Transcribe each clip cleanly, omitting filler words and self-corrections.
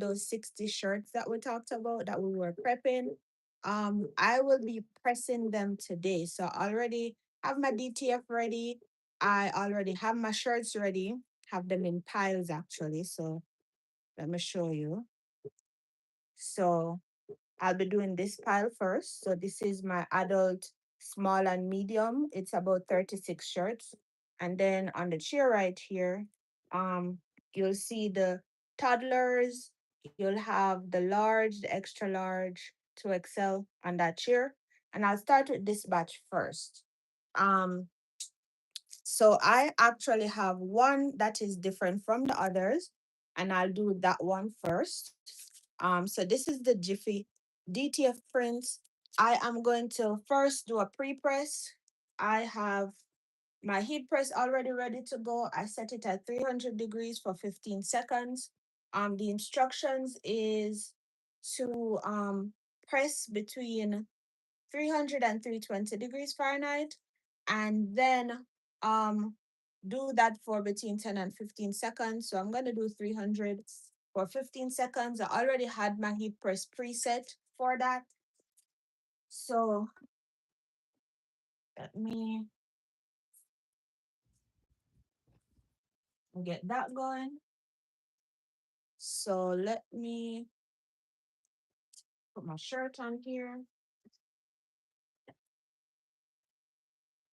those 60 shirts that we talked about that we were prepping. I will be pressing them today. So I already have my DTF ready. I already have my shirts ready, have them in piles actually. So let me show you. So I'll be doing this pile first. So this is my adult, small and medium. It's about 36 shirts. And then on the chair right here, um, you'll see the toddlers, you'll have the large, the extra large, to excel on that chair. And I'll start with this batch first. Um, so I actually have one that is different from the others, and I'll do that one first. So this is the Jiffy DTF print. I am going to first do a pre-press. I have my heat press already ready to go. I set it at 300 degrees for 15 seconds. The instructions is to press between 300 and 320 degrees Fahrenheit, and then um do that for between 10 and 15 seconds. So I'm going to do 300 for 15 seconds. I already had my heat press preset for that. So let me get that going. So let me put my shirt on here.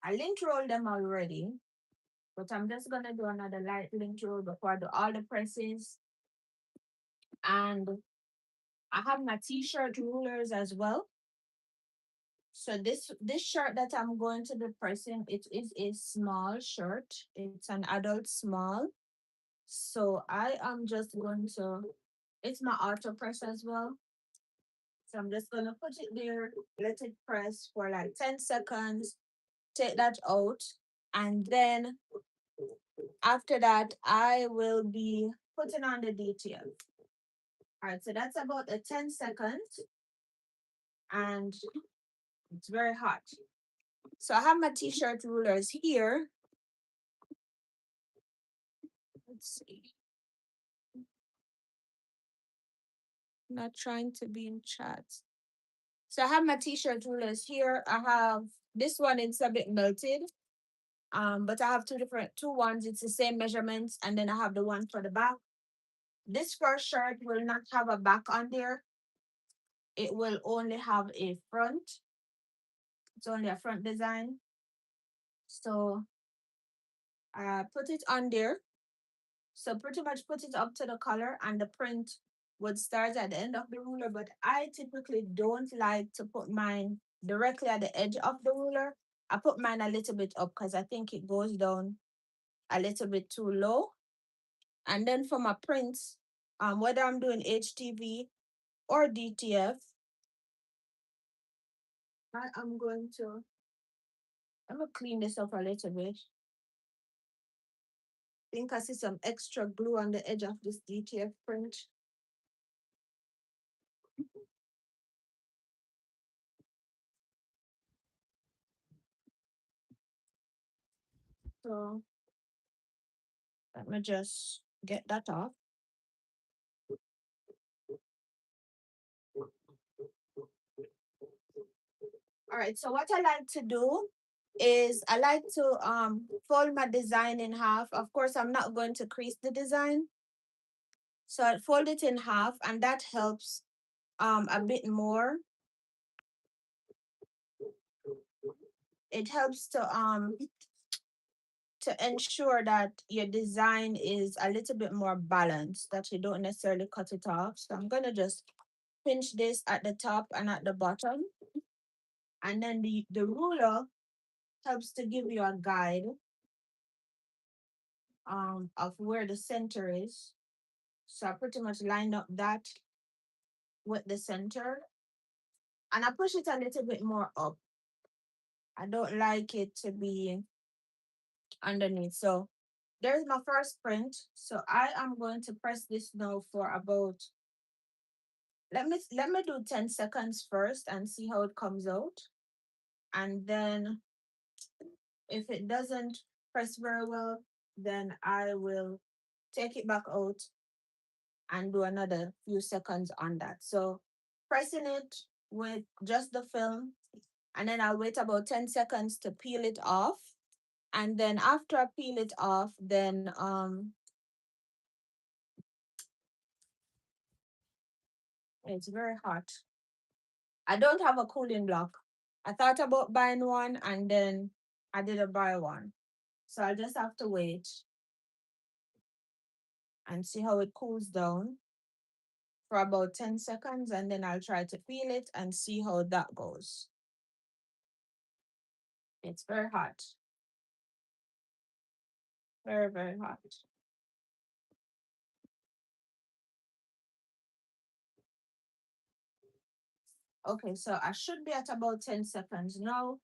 I lint rolled them already, but I'm just gonna do another light lint roll before I do all the presses. And I have my t-shirt rulers as well. So this shirt that I'm going to be pressing, it is a small shirt. It's an adult small. So I am just going to, it's my auto press as well. So I'm just gonna put it there, let it press for like 10 seconds, take that out, and then after that, I will be putting on the detail. All right, so that's about a 10 seconds, and it's very hot. So I have my t-shirt rulers here. Let's see. I'm not trying to be in chat. So I have my t-shirt rulers here. I have this one, it's a bit melted. But I have two ones, it's the same measurements, and then I have the one for the back. This first shirt will not have a back on there. It will only have a front. It's only a front design. So I put it on there. So pretty much put it up to the color, and the print would start at the end of the ruler, but I typically don't like to put mine directly at the edge of the ruler. I put mine a little bit up because I think it goes down a little bit too low. And then for my prints, whether I'm doing HTV or DTF, I am going to, I'm gonna clean this up a little bit. I think I see some extra glue on the edge of this DTF print. So let me just get that off. All right, so what I like to do is I like to fold my design in half. Of course, I'm not going to crease the design. So I fold it in half, and that helps a bit more. It helps to ensure that your design is a little bit more balanced, that you don't necessarily cut it off. So I'm gonna just pinch this at the top and at the bottom. And then the ruler helps to give you a guide of where the center is. So I pretty much line up that with the center. And I push it a little bit more up. I don't like it to be underneath. So there's my first print. So I am going to press this now for about, let me do 10 seconds first and see how it comes out. And then if it doesn't press very well, then I will take it back out and do another few seconds on that. So pressing it with just the film, and then I'll wait about 10 seconds to peel it off. And then after I peel it off, then it's very hot. I don't have a cooling block. I thought about buying one and then I didn't buy one. So I just have to wait and see how it cools down for about 10 seconds, and then I'll try to peel it and see how that goes. It's very hot. Very, very hot. Okay, so I should be at about 10 seconds now.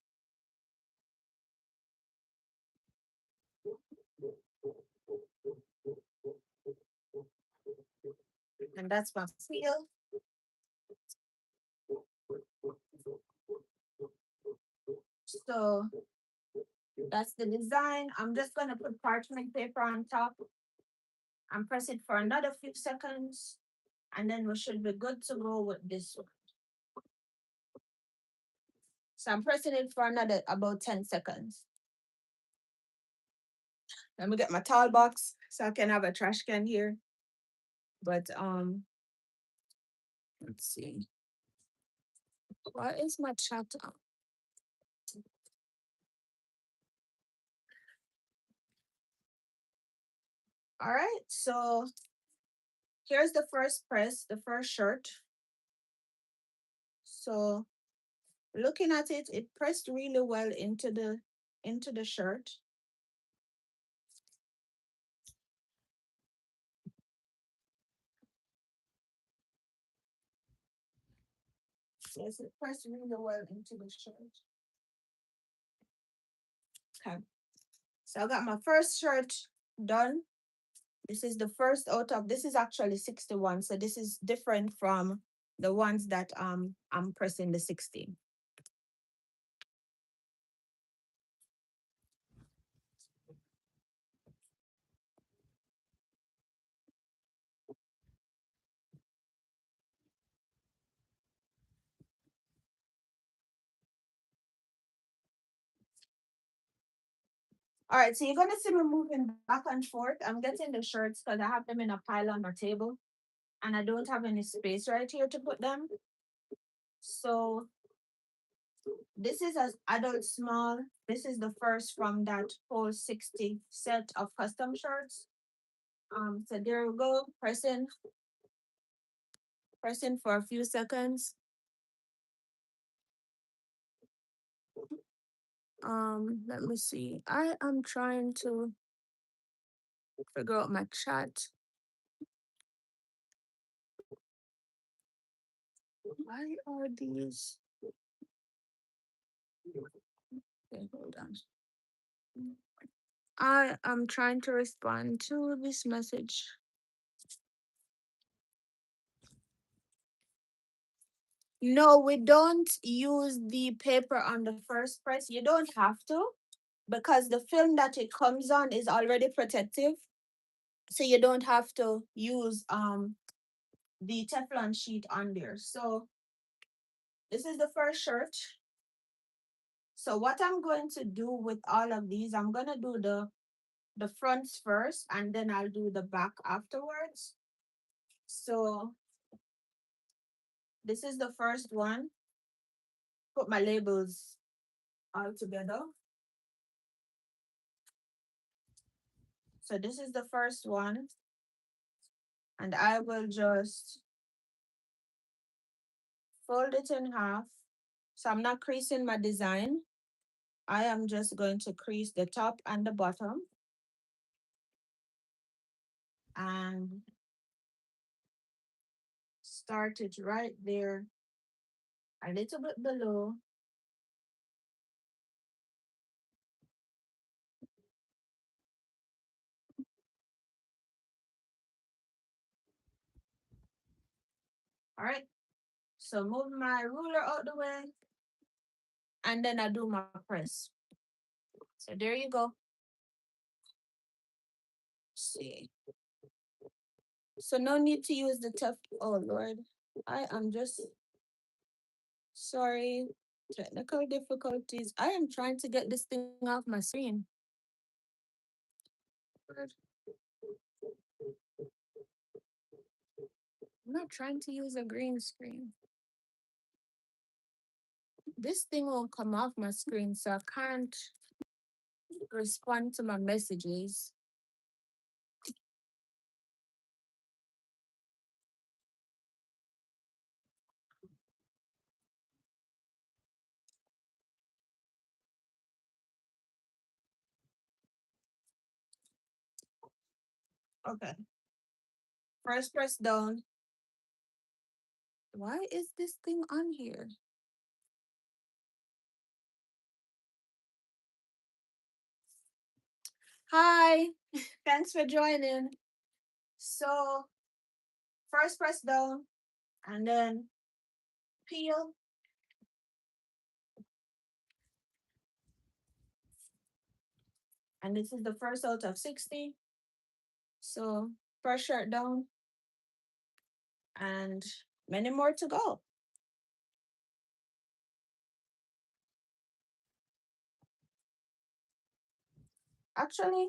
And that's my peel. So that's the design. I'm just gonna put parchment paper on top and press it for another few seconds. And then we should be good to go with this one. So I'm pressing it for another about 10 seconds. Let me get my towel box so I can have a trash can here. But let's see. Why is my chat on? All right, so here's the first press, the first shirt. So looking at it, it pressed really well into the shirt. Yes, it pressed really well into the shirt. Okay. So I got my first shirt done. This is the first out of, this is actually 61. So this is different from the ones that I'm pressing the 16. All right, so you're gonna see me moving back and forth. I'm getting the shirts because I have them in a pile on my table and I don't have any space right here to put them. So this is as adult small. This is the first from that whole 60 set of custom shirts. So there we go, pressing for a few seconds. Let me see. I am trying to figure out my chat. Why are these? Okay, hold on. I am trying to respond to this message. No, we don't use the paper on the first press. You don't have to because the film that it comes on is already protective. So you don't have to use the Teflon sheet on there. So this is the first shirt. So what I'm going to do with all of these, I'm gonna do the fronts first and then I'll do the back afterwards. So this is the first one. Put my labels all together. So this is the first one. And I will just fold it in half. So I'm not creasing my design. I am just going to crease the top and the bottom. And start it right there, a little bit below. All right. So move my ruler out the way. And then I do my press. So there you go. Let's see. So no need to use the tough. Oh Lord, I am just sorry. Technical difficulties. I am trying to get this thing off my screen. Lord, I'm not trying to use a green screen. This thing won't come off my screen, so I can't respond to my messages. Okay. First press down. Why is this thing on here? Hi. Thanks for joining. So first press down and then peel. And this is the first out of 60. So first shirt down and many more to go. Actually,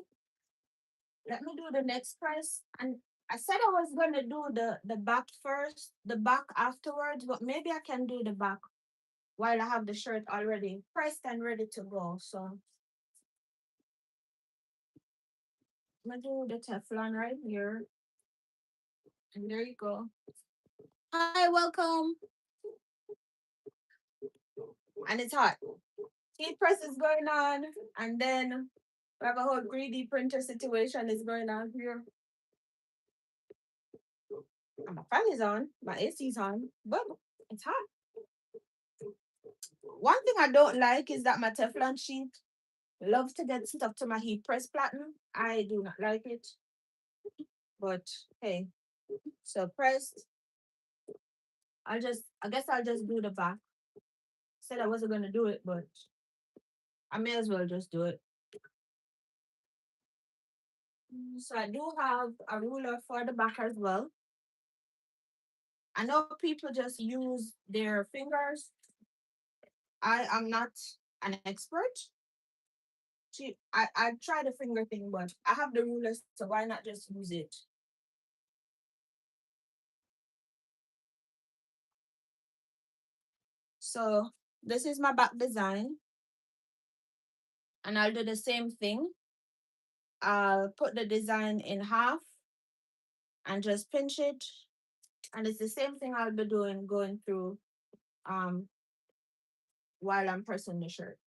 let me do the next press. And I said I was gonna do the back first, the back afterwards, but maybe I can do the back while I have the shirt already pressed and ready to go. So I'm gonna do the Teflon right here. And there you go. Hi, welcome. And it's hot. Heat press is going on, and then we have a whole greedy printer situation is going on here. And my fan is on, my AC is on, but it's hot. One thing I don't like is that my Teflon sheet loves to get stuck to my heat press platen. I do not like it, but hey, so pressed. I guess I'll just do the back. Said I wasn't gonna do it, but I may as well just do it. So I do have a ruler for the back as well. I know people just use their fingers. I am not an expert. I tried the finger thing, but I have the ruler, so why not just use it? So this is my back design, and I'll do the same thing. I'll put the design in half and just pinch it. And it's the same thing I'll be doing going through um while I'm pressing the shirt.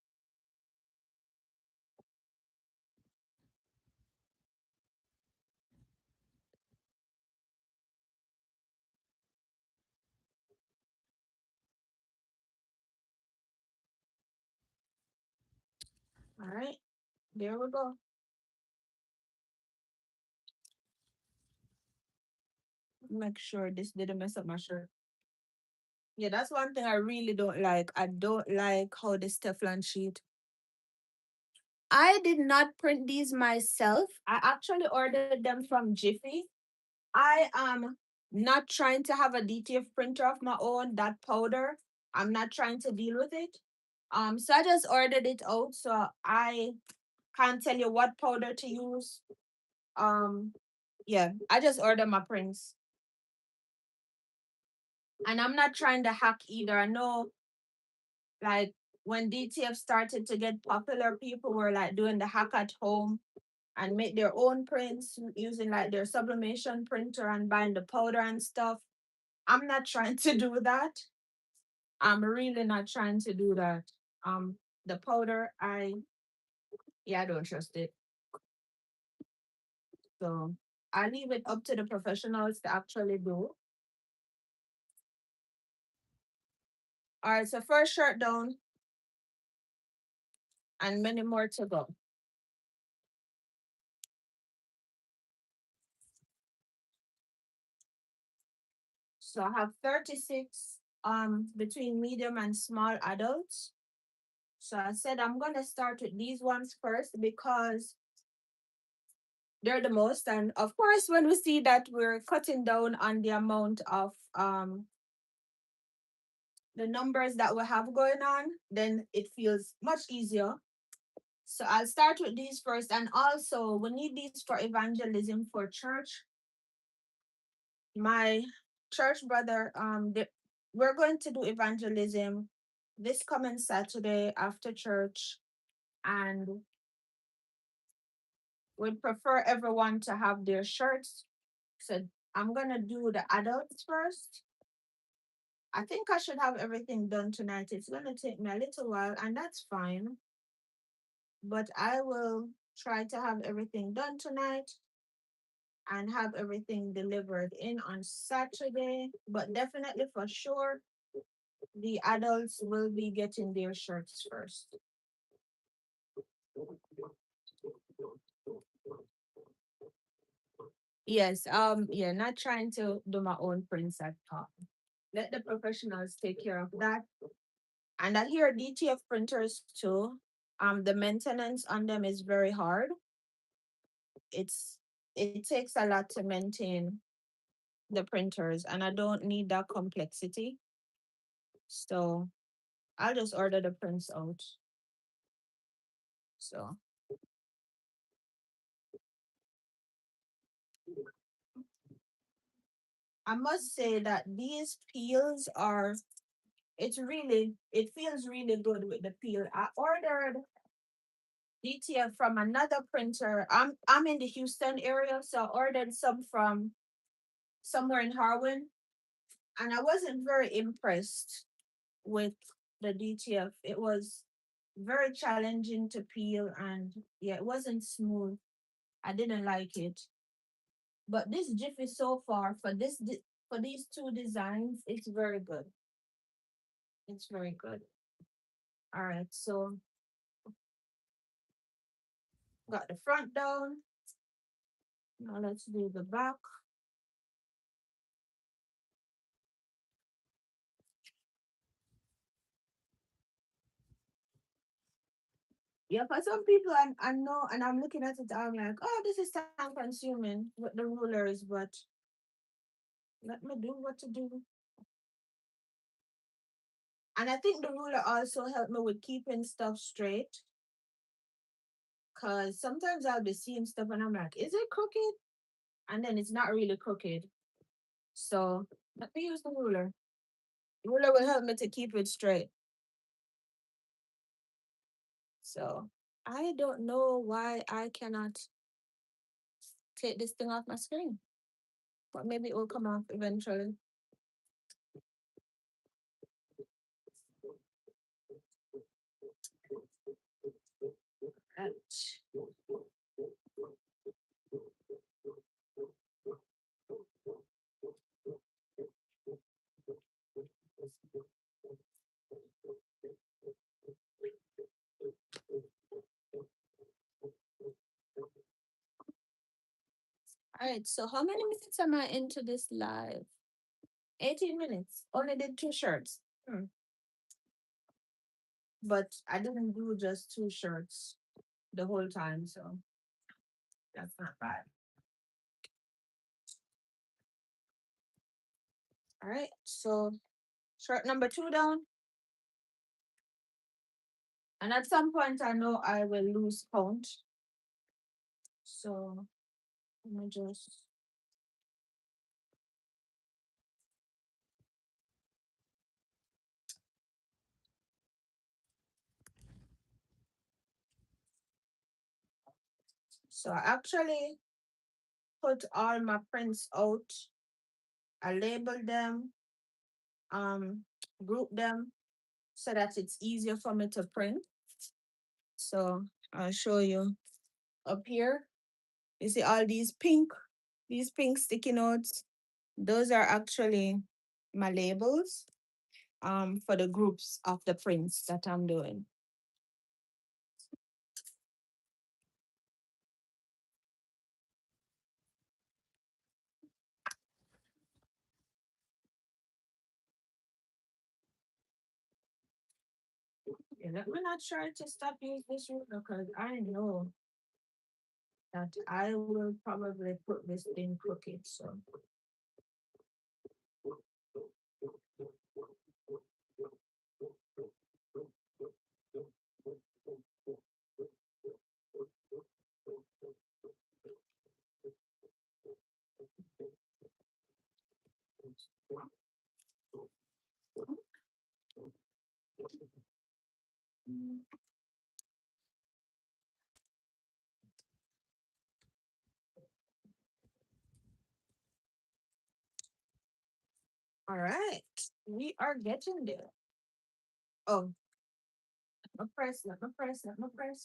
All right, there we go. Make sure this didn't mess up my shirt. Yeah, that's one thing I really don't like. I don't like how this Teflon sheet. I did not print these myself. I actually ordered them from Jiffy. I am not trying to have a DTF printer of my own, that powder. I'm not trying to deal with it. So I just ordered it out. So I can't tell you what powder to use. Um, yeah, I just order my prints. And I'm not trying to hack either. I know like when DTF started to get popular, people were like doing the hack at home and make their own prints using like their sublimation printer and buying the powder and stuff. I'm not trying to do that. I'm really not trying to do that. The powder, I don't trust it. So I leave it up to the professionals to actually do. All right, so first shirt down and many more to go. So I have 36 between medium and small adults. So I said I'm gonna start with these ones first because they're the most. And of course, when we see that we're cutting down on the amount of the numbers that we have going on, then it feels much easier. So I'll start with these first. And also, we need these for evangelism for church. My church brother, we're going to do evangelism this coming Saturday after church. And we'd prefer everyone to have their shirts. So I'm going to do the adults first. I think I should have everything done tonight. It's going to take me a little while, and that's fine. But I will try to have everything done tonight and have everything delivered in on Saturday. But definitely for sure, the adults will be getting their shirts first. Yes, yeah, not trying to do my own prints at all. Let the professionals take care of that. And I hear DTF printers too. The maintenance on them is very hard. It's it takes a lot to maintain the printers, and I don't need that complexity. So I'll just order the prints out. So I must say that these peels are it feels really good with the peel. I ordered DTF from another printer. I'm in the Houston area, so I ordered some from somewhere in Harwin, and I wasn't very impressed with the DTF. It was very challenging to peel, and yeah, it wasn't smooth. I didn't like it. But this Jiffy so far for for these two designs, it's very good. It's very good. All right, so got the front down. Now let's do the back. Yeah, for some people, I know, and I'm looking at it, I'm like, oh, this is time consuming with the rulers, but let me do what to do. And I think the ruler also helped me with keeping stuff straight. Cause sometimes I'll be seeing stuff and I'm like, is it crooked? And then it's not really crooked. So let me use the ruler. The ruler will help me to keep it straight. So I don't know why I cannot take this thing off my screen. But maybe it will come off eventually. Ouch. All right, so how many minutes am I into this live? 18 minutes. Only did two shirts. But I didn't do just two shirts the whole time, so that's not bad. All right, so shirt number two down. And at some point, I know I will lose count. So let me just. So I actually put all my prints out. I labeled them, um, group them so that it's easier for me to print. So I'll show you up here. You see all these pink sticky notes. Those are actually my labels for the groups of the prints that I'm doing. Yeah, let me not try to stop using this ruler because I know that I will probably put this in cooking. So all right, we are getting there. Oh, let me press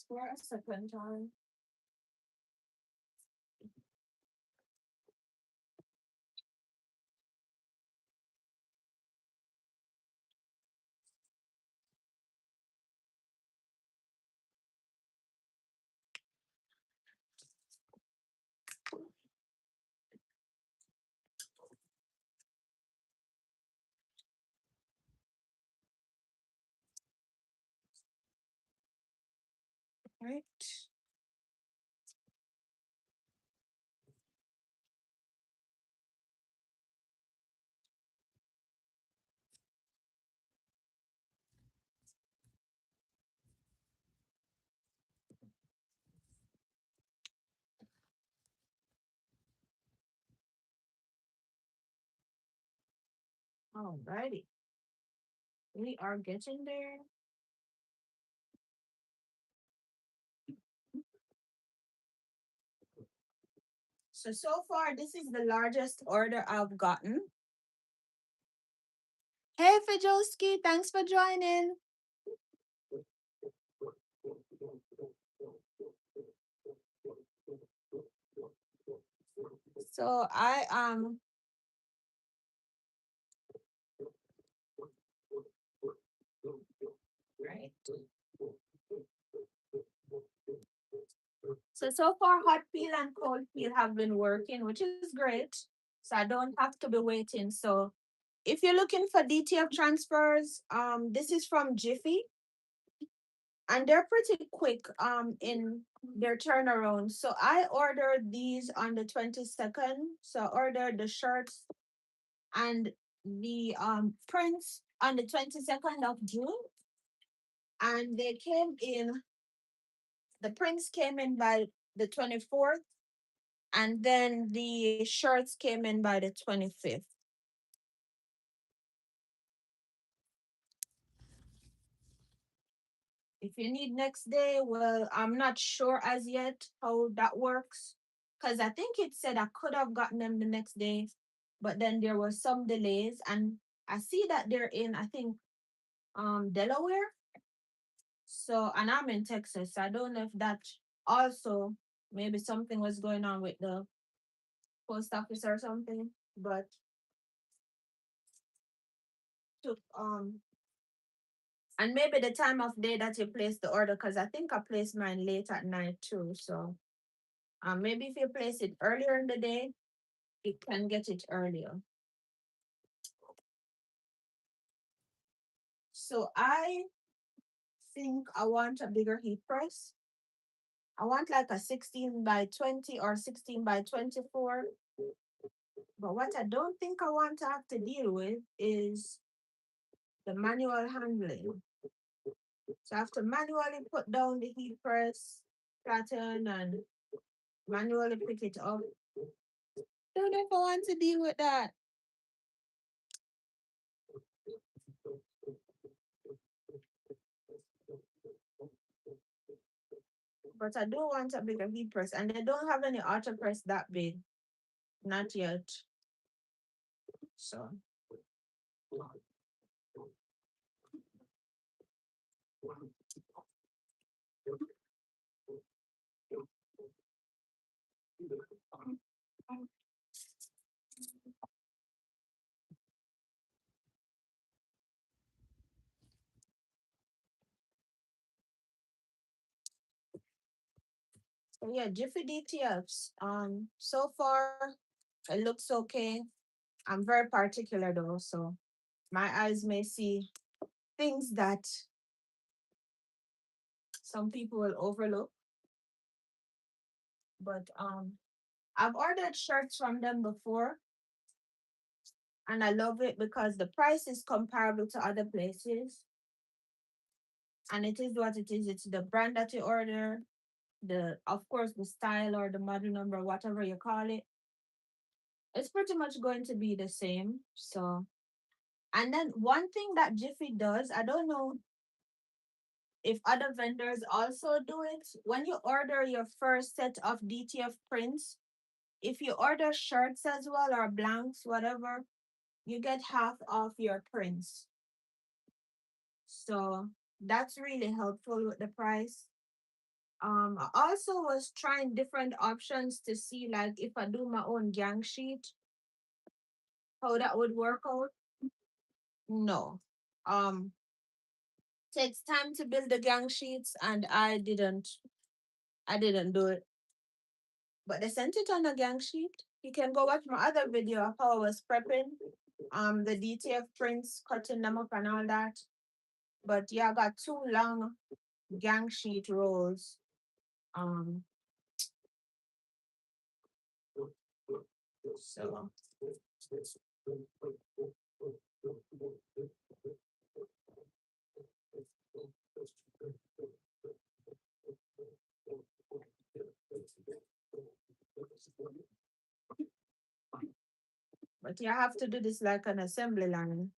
for a second time. Right. Alrighty. We are getting there. So far, this is the largest order I've gotten. Hey, Fajolski, thanks for joining. So I right. So far, hot peel and cold peel have been working, which is great. So I don't have to be waiting. So if you're looking for DTF transfers, this is from Jiffy, and they're pretty quick in their turnaround. So I ordered these on the 22nd. So I ordered the shirts and the prints on the 22nd of June, and they came in. The prints came in by the 24th, and then the shirts came in by the 25th. If you need next day, well, I'm not sure as yet how that works, because I think it said I could have gotten them the next day, but then there were some delays, and I see that they're in, I think, Delaware. So, and I'm in Texas. So I don't know if that also maybe something was going on with the post office or something, but took and maybe the time of day that you place the order, because I think I placed mine late at night too. So maybe if you place it earlier in the day, you can get it earlier. So I think I want a bigger heat press. I want like a 16 by 20 or 16 by 24. But what I don't think I want to have to deal with is the manual handling. So I have to manually put down the heat press pattern and manually pick it up. Don't know if I want to deal with that. But I do want a bigger heat press, and they don't have any auto press that big. Not yet. So yeah, Jiffy DTFs. So far it looks okay. I'm very particular though, so my eyes may see things that some people will overlook. But I've ordered shirts from them before, and I love it because the price is comparable to other places, and it is what it is. It's the brand that you order, the of course the style or the model number, whatever you call it. It's pretty much going to be the same. So, and then one thing that Jiffy does, I don't know if other vendors also do it. When you order your first set of DTF prints, if you order shirts as well or blanks, whatever, you get half off your prints. So that's really helpful with the price. I also was trying different options to see like if I do my own gang sheet, how that would work out. No. Um, takes time to build the gang sheets and I didn't do it. But they sent it on a gang sheet. You can go watch my other video of how I was prepping the DTF prints, cutting them up and all that. But yeah, I got two long gang sheet rolls. Um so but you have to do this like an assembly line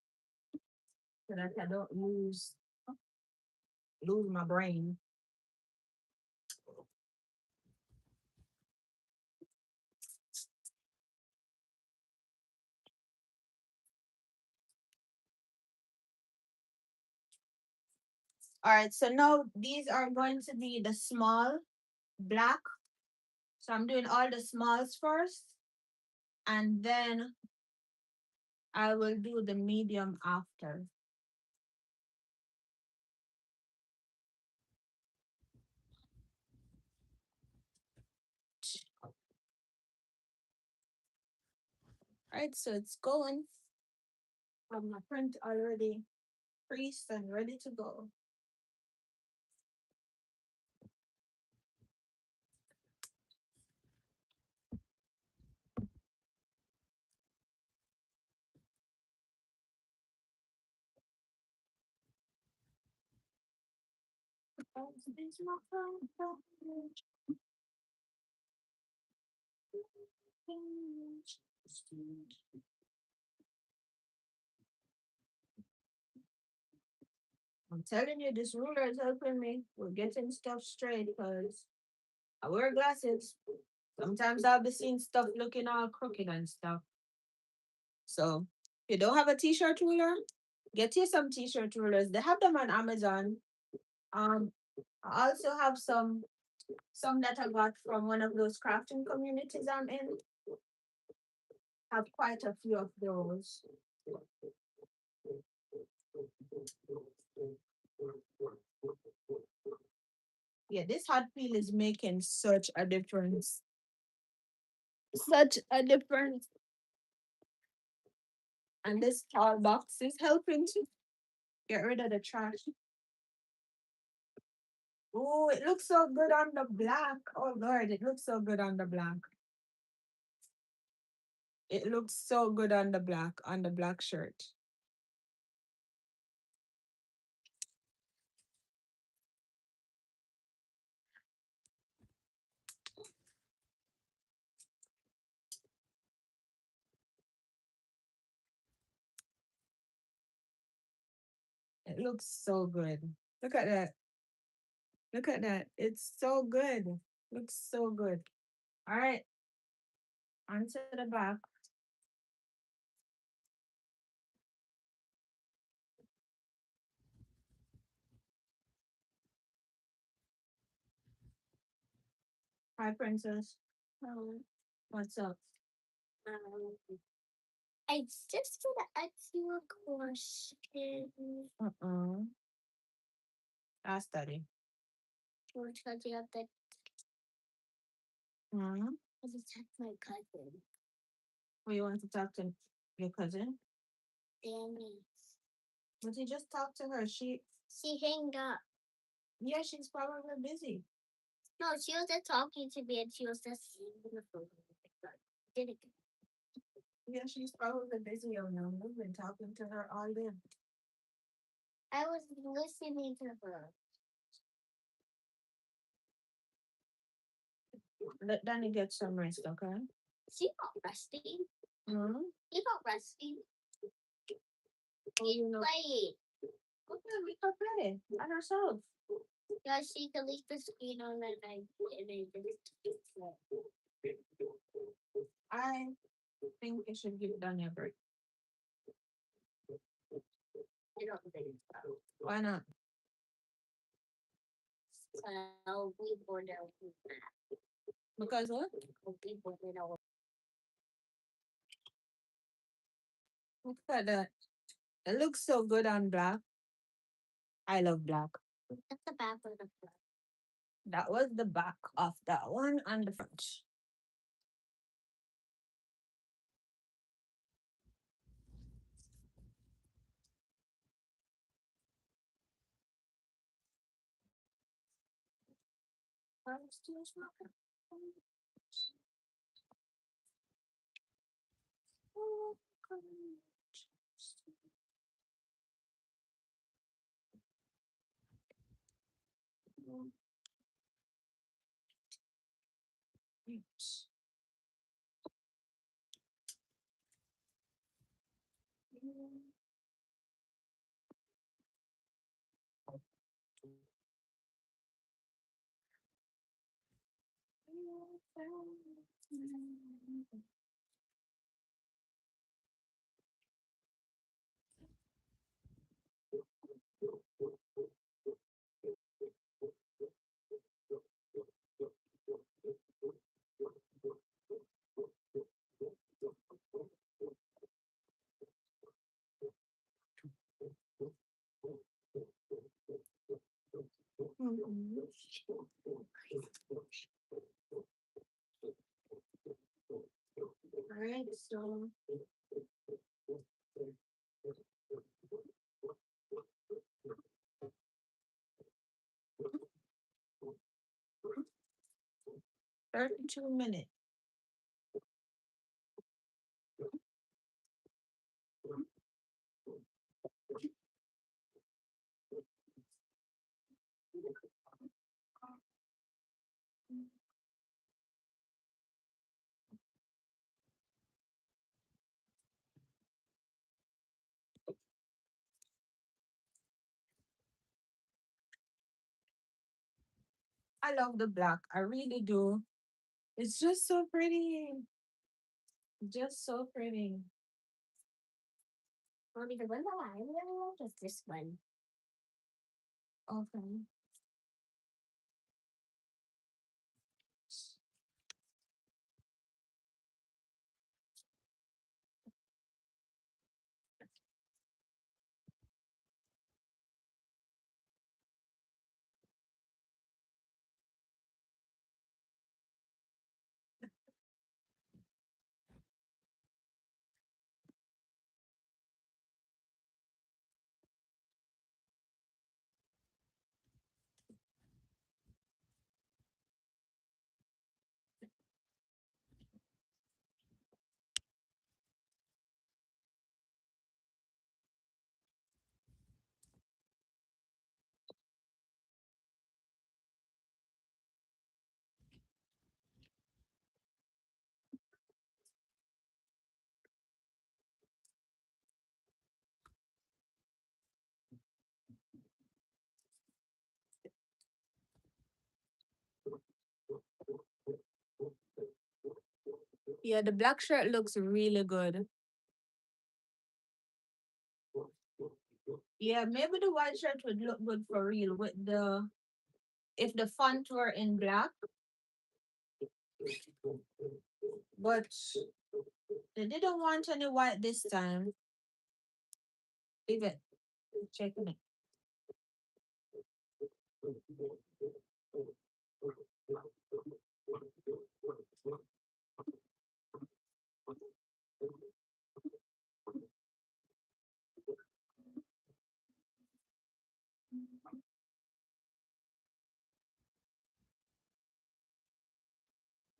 so that I don't lose my brain. All right, so now these are going to be the small black. So I'm doing all the smalls first, and then I will do the medium after. All right, so it's going. I have my print already creased and ready to go. I'm telling you, this ruler is helping me. We're getting stuff straight because I wear glasses. Sometimes I'll be seeing stuff looking all crooked and stuff. So if you don't have a t-shirt ruler, get you some t-shirt rulers. They have them on Amazon. Um, I also have some that I got from one of those crafting communities I'm in. Have quite a few of those. Yeah, this hot peel is making such a difference. Such a difference. And this tall box is helping to get rid of the trash. Oh, it looks so good on the black. Oh Lord, it looks so good on the black. It looks so good on the black shirt. It looks so good. Look at that. Look at that. It's so good. Looks so good. All right, onto the back. Hi, princess. Um, What's up? um, I just want to ask you a question. Uh-uh. I study. Because you have that Hmm. I just had my cousin, Well, you want to talk to your cousin? Danny. But you just talk to her. She hanged up. Yeah, she's probably busy. No, she was just talking to me and she was just on the phone. Didn't. Yeah, she's probably busy on now. We've been talking to her all day. I was listening to her. Let Danny get some rest, okay? She not resting. Hmm? She not resting. Oh, you know. Play. Okay, we can play by herself. Yeah, she can leave the screen on and I I think it should give Danny a break. don't think so. Why not? So we bored out with that. Because what? We bored out. Look at that. It looks so good on black. I love black. That's the back of the front. That was the back of that one on the front. I'm still smoking. Alright, so 32 minutes. I love the black. I really do. It's just so pretty. Just so pretty. Mommy, the one that I really love is this one. Okay. Yeah, the black shirt looks really good. Yeah, maybe the white shirt would look good for real with the if the font were in black. But they didn't want any white this time. Leave it. Checking it.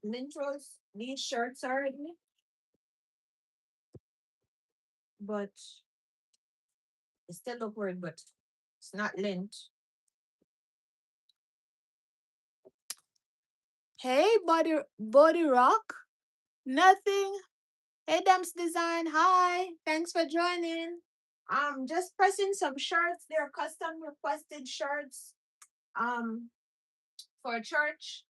lintels, these shirts already, but it still look weird, but it's not lint. Hey, body rock. Nothing. Hey, Dams Design. Hi. Thanks for joining. Just pressing some shirts. They're custom requested shirts. Um, for church.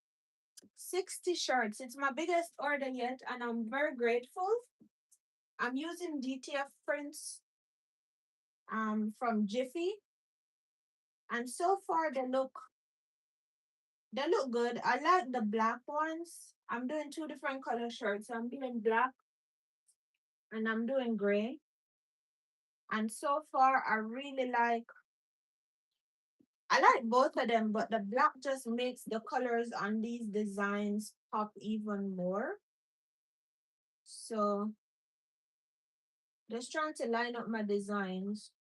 60 shirts. It's my biggest order yet, and I'm very grateful. I'm using DTF prints from Jiffy, and so far they look good. I like the black ones. I'm doing two different color shirts. I'm doing black and I'm doing gray. And so far I like both of them, but the black just makes the colors on these designs pop even more. So just trying to line up my designs.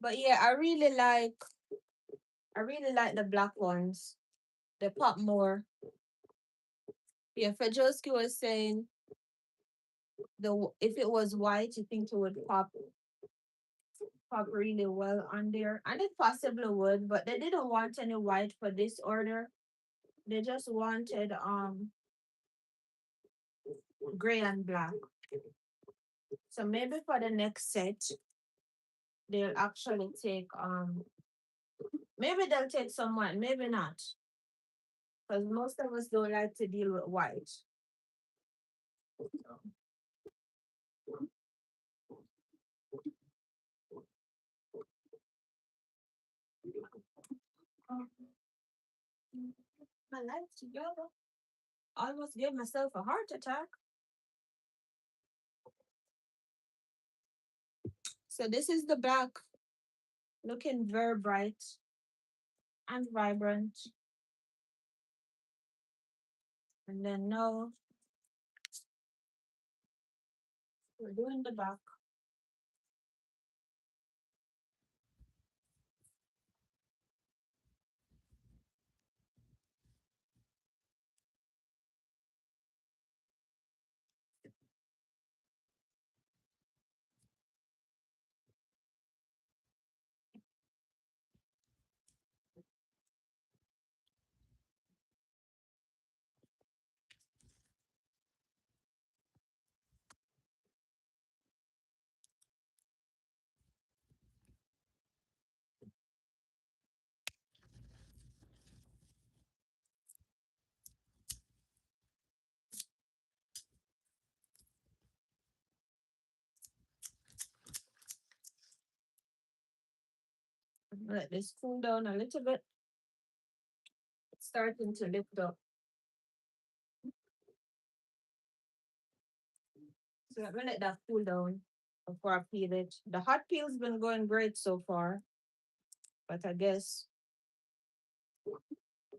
But yeah, I really like the black ones. They pop more. Yeah, Fajoski was saying if it was white, you think it would pop really well on there. And it possibly would, but they didn't want any white for this order. They just wanted gray and black. So maybe for the next set, they'll actually take maybe they'll take some white, maybe not. Because most of us don't like to deal with white. Um, my life together. Almost gave myself a heart attack. So this is the back, looking very bright and vibrant. And then now we're doing the back. Let this cool down a little bit. It's starting to lift up. So let me let that cool down before I peel it. The hot peel's been going great so far, but I guess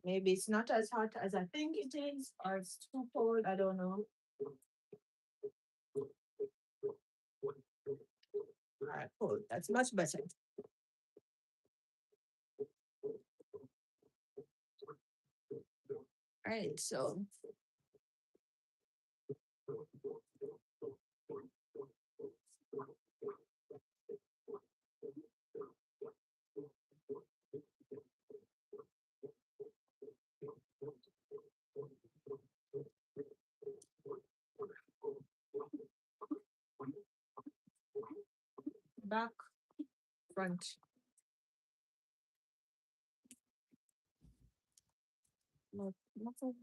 maybe it's not as hot as I think it is, or it's too cold. I don't know. All right, cool. That's much better. All right, so back, front. No, nothing.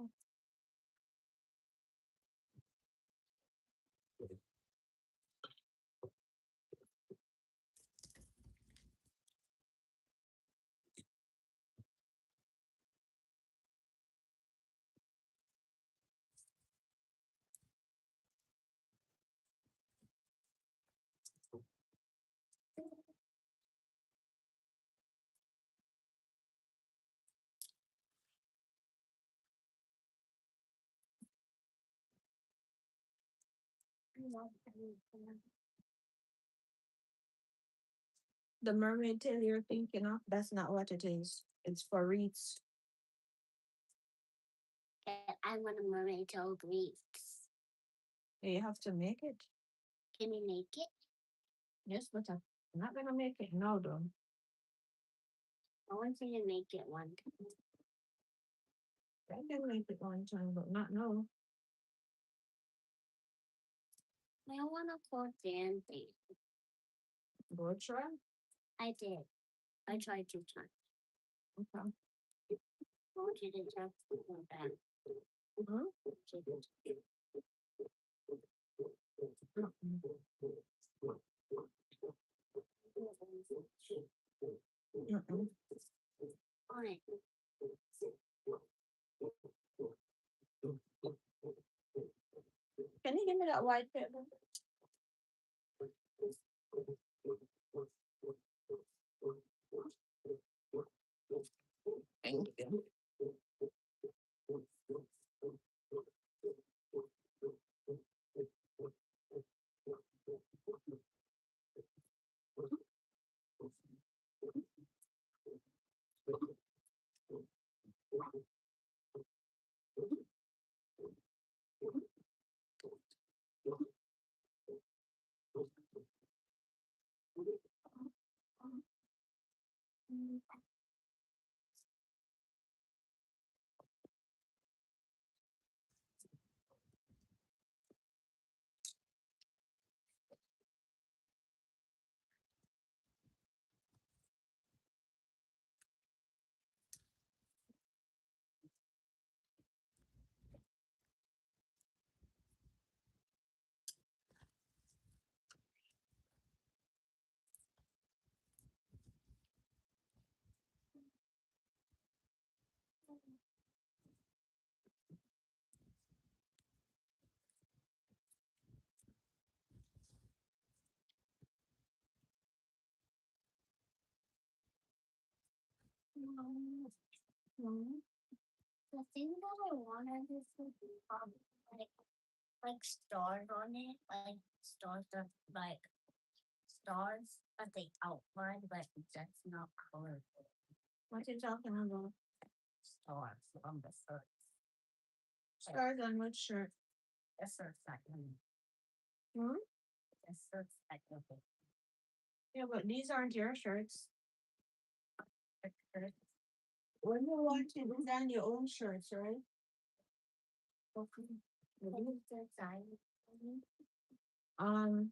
The mermaid tail you're thinking of, that's not what it is. It's for wreaths. I want a mermaid tail wreaths. You have to make it. Can you make it? Yes, but I'm not gonna make it now though. I want you to make it one time. I can make it one time, but not now. I want to call dancing. Go try. I did. I tried 2 times. Okay. I want you to just go back. Mhm. Mm-mm. Mm-mm. Alright. Can you give me that white paper? Thank you. The thing that I wanted is like like stars on it, like stars that like stars but they outline, but that's not colorful. What you talking about? Stars on the shirt. Stars on what shirt? The shirt's not gonna. Hmm? The shirt's not gonna. Yeah, but these aren't your shirts. The shirt. When you want to design your own shirts, right? Okay. Can you design it for me? Um,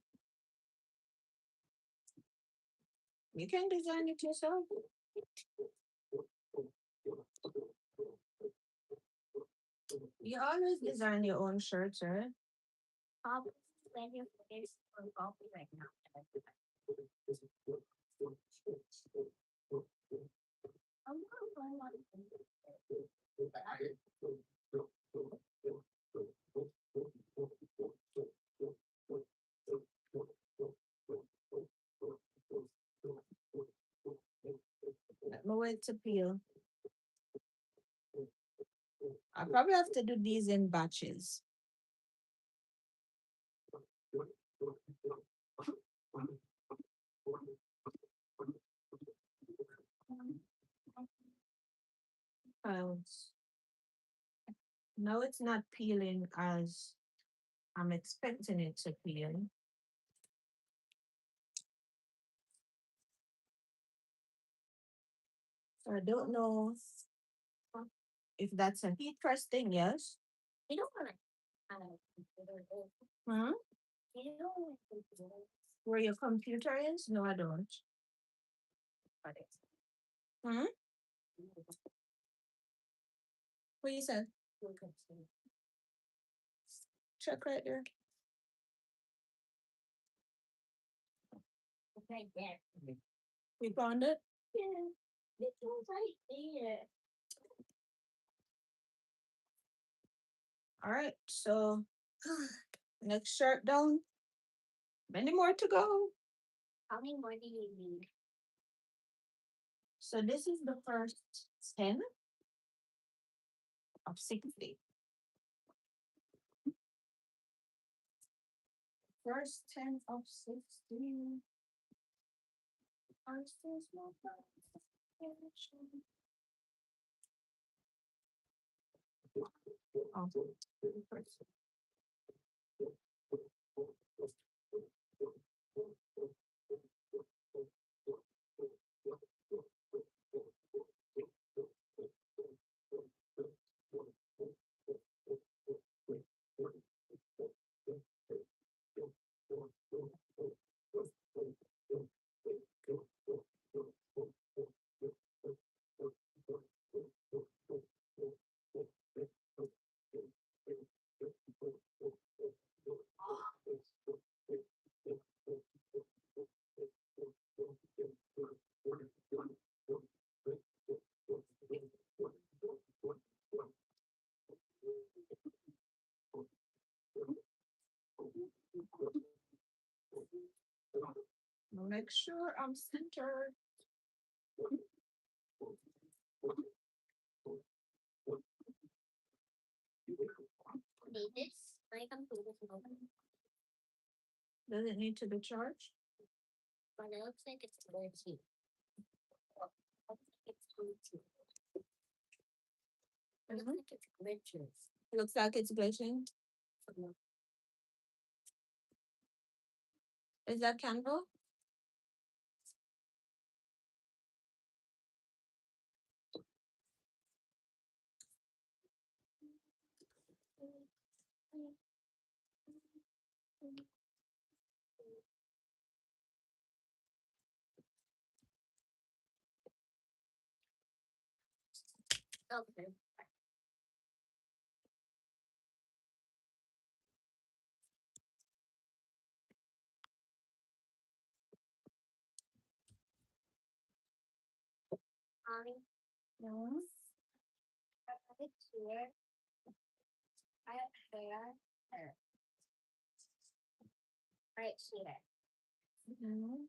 you can design it yourself. You always design your own shirts, right? I'll when you finish for coffee right now. I'm not going on. Let me wait to peel. I probably have to do these in batches. Because now it's not peeling as I'm expecting it to peel. So I don't know if that's a heat press thing, yes. You don't want to consider this. Hmm? You don't want to consider Where your computer is? No, I don't. but it's Hmm? What you said? Check right there. right there. You found it? Yeah, it's all right there. All right. So next shirt down. Many more to go. How many more do you need? So this is the first 10 of 60. First 10 of 60. Oh, make sure I'm centered. Need this? My computer's open, Does it need to be charged? but it looks like it's glitchy. It's glitchy. It looks like it's glitches. Looks like it's glitching. Is that candle? Okay. No. I have it here. I have hair. Right here. No.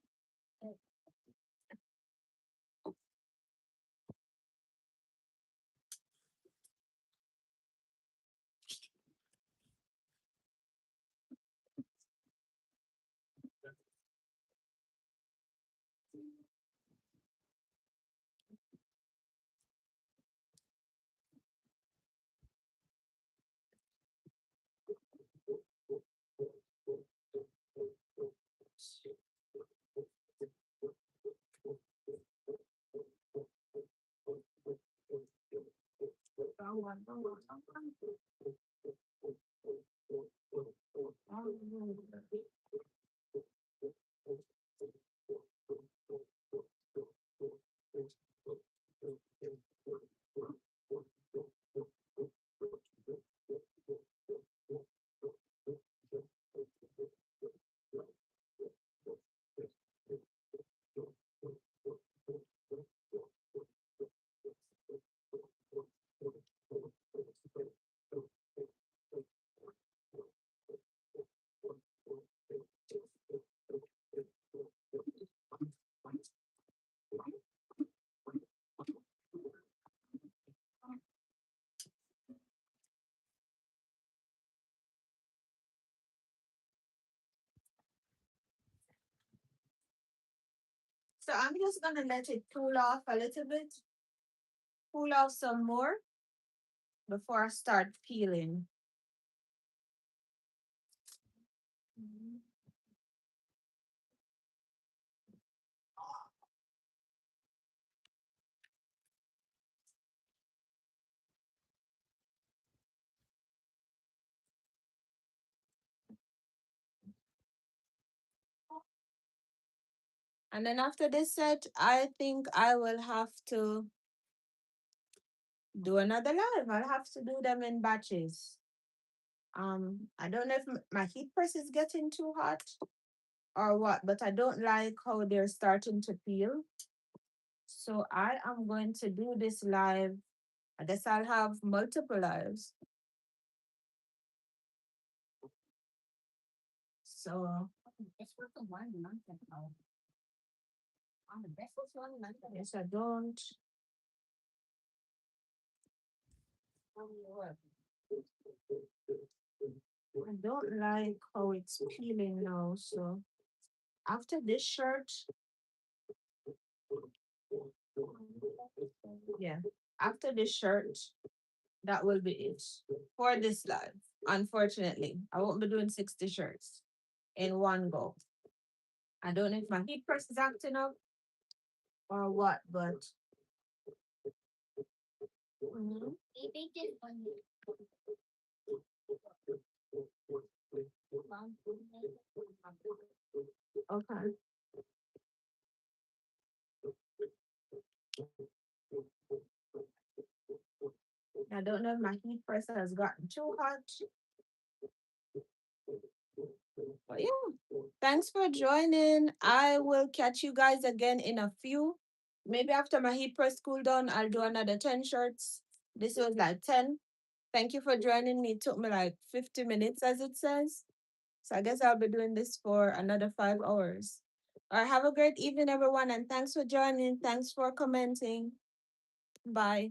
So I'm just gonna let it cool off a little bit, cool off some more before I start peeling. And then after this set, I think I will have to do another live. I'll have to do them in batches. I don't know if my heat press is getting too hot or what, but I don't like how they're starting to peel. So I am going to do this live. I guess I'll have multiple lives. So This was the 1 month ago. This was 1 month ago. yes, I don't. I don't like how it's peeling now. So after this shirt, Yeah. After the shirt, that will be it for this live. Unfortunately, I won't be doing 60 shirts in one go. I don't know if my heat press is acting up or what, but mhm. Maybe just one month. Okay. I don't know if my heat press has gotten too hot. But yeah, thanks for joining. I will catch you guys again in a few. Maybe after my heat press cool down, I'll do another 10 shirts. This was like 10. Thank you for joining me. It took me like 50 minutes, as it says. So I guess I'll be doing this for another 5 hours. All right, have a great evening, everyone. And thanks for joining. Thanks for commenting. Bye.